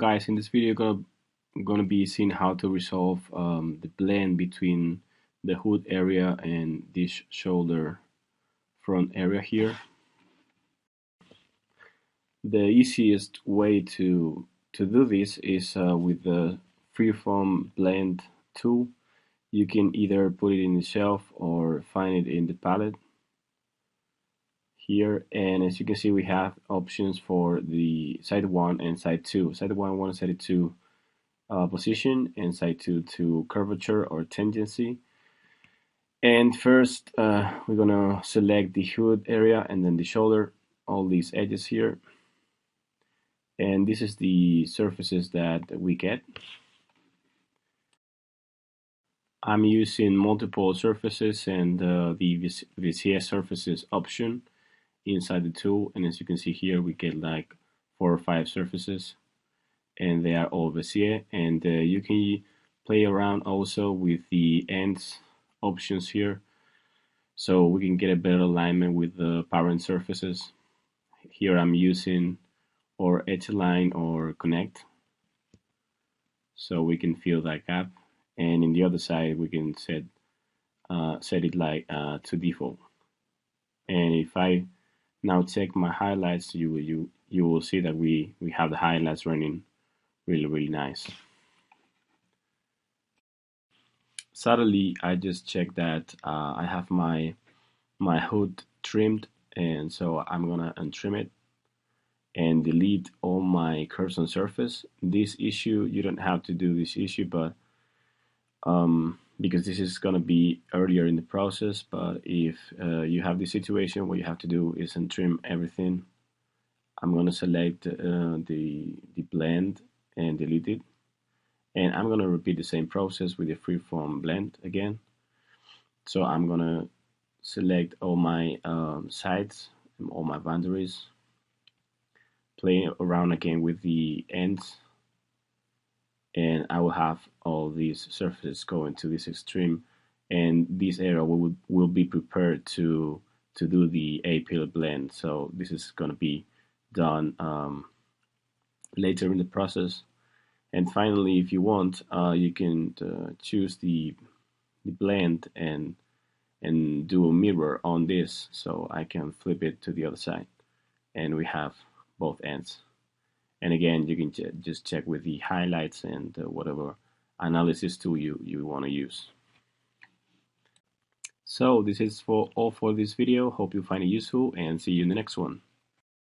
guys, in this video gonna be seeing how to resolve the blend between the hood area and this shoulder front area here. The easiest way to do this is with the freeform blend tool. You can either put it in the shelf or find it in the palette here, and as you can see we have options for the side 1 and side 2. Side 1 and side 2 position, and side 2 to curvature or tangency. And first we're gonna select the hood area and then the shoulder, all these edges here, and this is the surfaces that we get. I'm using multiple surfaces and the VCS surfaces option inside the tool, and as you can see here we get like 4 or 5 surfaces and they are all Bezier, and you can play around also with the ends options here so we can get a better alignment with the parent surfaces. Here I'm using or edge align or connect so we can fill that gap, and in the other side we can set it like to default. And if I now check my highlights, you will see that we have the highlights running really nice. Suddenly I just checked that I have my hood trimmed, and so I'm gonna untrim it and delete all my curves on surface. This issue, you don't have to do this issue, but because this is gonna be earlier in the process, but if you have this situation, what you have to do is untrim everything. I'm gonna select the blend and delete it, and I'm gonna repeat the same process with the freeform blend again. So I'm gonna select all my sides and all my boundaries, play around again with the ends, and I will have all these surfaces going to this extreme, and this area will be prepared to do the A-pillar blend. So this is going to be done later in the process. And finally, if you want, you can choose the blend and do a mirror on this, so I can flip it to the other side and we have both ends. And again, you can just check with the highlights and whatever analysis tool you want to use. So this is all for this video. Hope you find it useful, and see you in the next one.